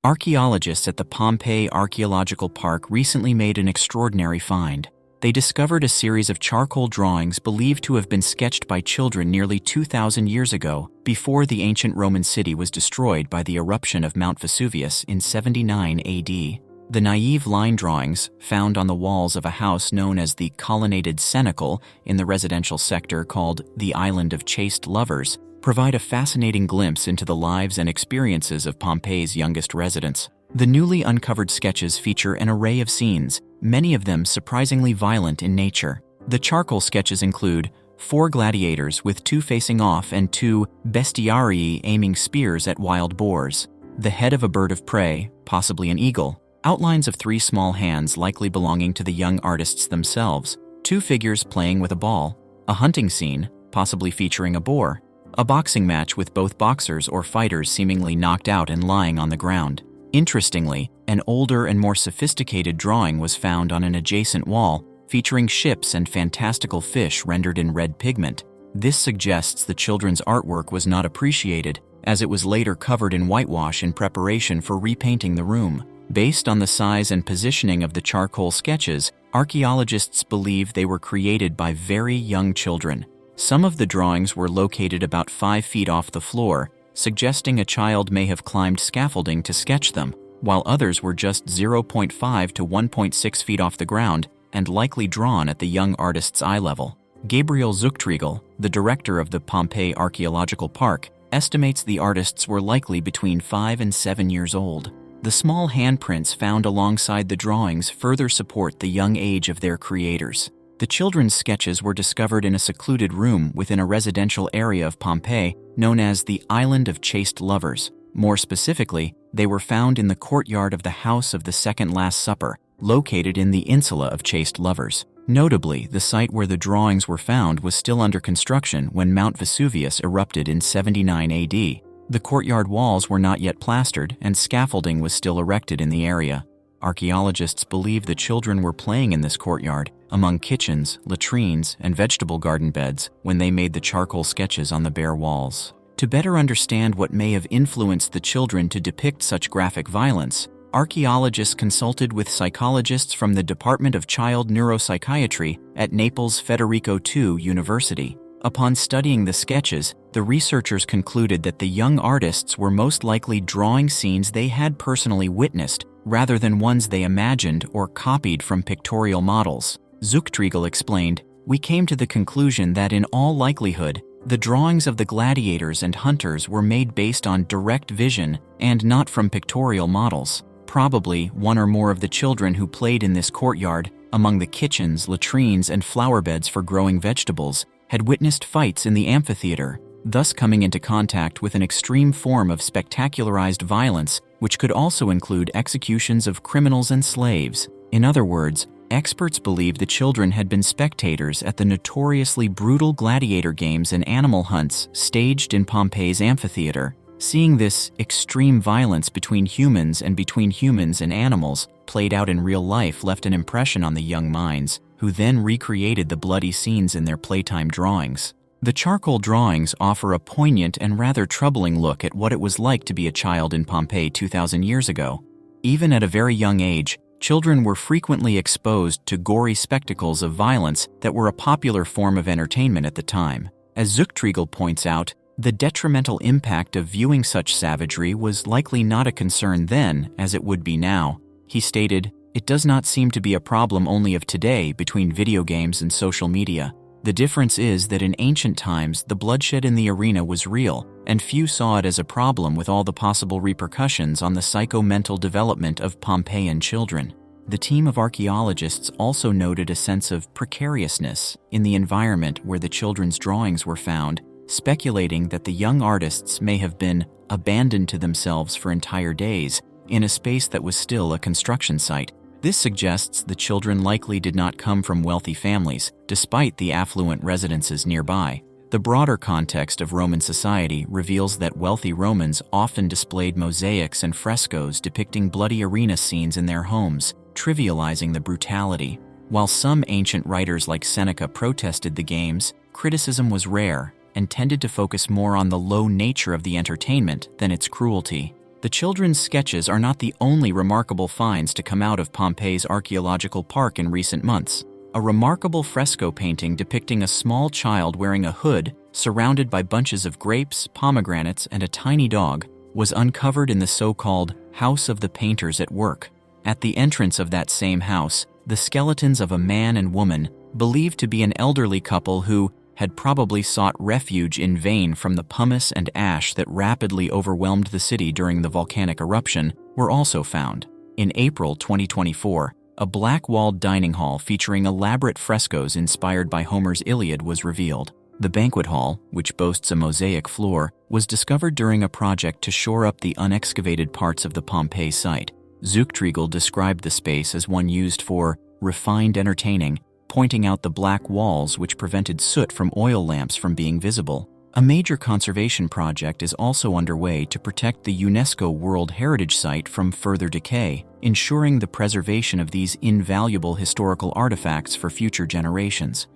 Archaeologists at the Pompeii Archaeological Park recently made an extraordinary find. They discovered a series of charcoal drawings believed to have been sketched by children nearly 2,000 years ago, before the ancient Roman city was destroyed by the eruption of Mount Vesuvius in 79 AD. The naive line drawings, found on the walls of a house known as the Colonnaded Cenacle in the residential sector called the Island of Chaste Lovers, provide a fascinating glimpse into the lives and experiences of Pompeii's youngest residents. The newly uncovered sketches feature an array of scenes, many of them surprisingly violent in nature. The charcoal sketches include 4 gladiators with 2 facing off and 2 bestiarii aiming spears at wild boars, the head of a bird of prey, possibly an eagle, outlines of 3 small hands likely belonging to the young artists themselves, 2 figures playing with a ball, a hunting scene, possibly featuring a boar, a boxing match with both boxers or fighters seemingly knocked out and lying on the ground. Interestingly, an older and more sophisticated drawing was found on an adjacent wall, featuring ships and fantastical fish rendered in red pigment. This suggests the children's artwork was not appreciated, as it was later covered in whitewash in preparation for repainting the room. Based on the size and positioning of the charcoal sketches, archaeologists believe they were created by very young children. Some of the drawings were located about 5 feet off the floor, suggesting a child may have climbed scaffolding to sketch them, while others were just 0.5 to 1.6 feet off the ground and likely drawn at the young artist's eye level. Gabriel Zuchtriegel, the director of the Pompeii Archaeological Park, estimates the artists were likely between 5 and 7 years old. The small handprints found alongside the drawings further support the young age of their creators. The children's sketches were discovered in a secluded room within a residential area of Pompeii known as the Island of Chaste Lovers. More specifically, they were found in the courtyard of the House of the Second Last Supper, located in the insula of Chaste Lovers. Notably, the site where the drawings were found was still under construction when Mount Vesuvius erupted in 79 AD. The courtyard walls were not yet plastered, and scaffolding was still erected in the area. Archaeologists believe the children were playing in this courtyard, among kitchens, latrines, and vegetable garden beds, when they made the charcoal sketches on the bare walls. To better understand what may have influenced the children to depict such graphic violence, archaeologists consulted with psychologists from the Department of Child Neuropsychiatry at Naples Federico II University. Upon studying the sketches, the researchers concluded that the young artists were most likely drawing scenes they had personally witnessed, rather than ones they imagined or copied from pictorial models. Zuchtriegel explained, "We came to the conclusion that in all likelihood, the drawings of the gladiators and hunters were made based on direct vision and not from pictorial models. Probably one or more of the children who played in this courtyard, among the kitchens, latrines, and flower beds for growing vegetables, had witnessed fights in the amphitheater, thus coming into contact with an extreme form of spectacularized violence, which could also include executions of criminals and slaves." In other words, experts believe the children had been spectators at the notoriously brutal gladiator games and animal hunts staged in Pompeii's amphitheater. Seeing this extreme violence between humans and animals played out in real life left an impression on the young minds, who then recreated the bloody scenes in their playtime drawings. The charcoal drawings offer a poignant and rather troubling look at what it was like to be a child in Pompeii 2,000 years ago. Even at a very young age, children were frequently exposed to gory spectacles of violence that were a popular form of entertainment at the time. As Zuchtriegel points out, the detrimental impact of viewing such savagery was likely not a concern then as it would be now. He stated, "It does not seem to be a problem only of today between video games and social media. The difference is that in ancient times, the bloodshed in the arena was real, and few saw it as a problem with all the possible repercussions on the psycho-mental development of Pompeian children." The team of archaeologists also noted a sense of precariousness in the environment where the children's drawings were found, speculating that the young artists may have been abandoned to themselves for entire days in a space that was still a construction site. This suggests the children likely did not come from wealthy families, despite the affluent residences nearby. The broader context of Roman society reveals that wealthy Romans often displayed mosaics and frescoes depicting bloody arena scenes in their homes, trivializing the brutality. While some ancient writers like Seneca protested the games, criticism was rare and tended to focus more on the low nature of the entertainment than its cruelty. The children's sketches are not the only remarkable finds to come out of Pompeii's Archaeological Park in recent months. A remarkable fresco painting depicting a small child wearing a hood, surrounded by bunches of grapes, pomegranates, and a tiny dog, was uncovered in the so-called House of the Painters at Work. At the entrance of that same house, the skeletons of a man and woman, believed to be an elderly couple who had probably sought refuge in vain from the pumice and ash that rapidly overwhelmed the city during the volcanic eruption, were also found. In April 2024, a black-walled dining hall featuring elaborate frescoes inspired by Homer's Iliad was revealed. The banquet hall, which boasts a mosaic floor, was discovered during a project to shore up the unexcavated parts of the Pompeii site. Zuchtriegel described the space as one used for refined entertaining, pointing out the black walls which prevented soot from oil lamps from being visible. A major conservation project is also underway to protect the UNESCO World Heritage Site from further decay, ensuring the preservation of these invaluable historical artifacts for future generations.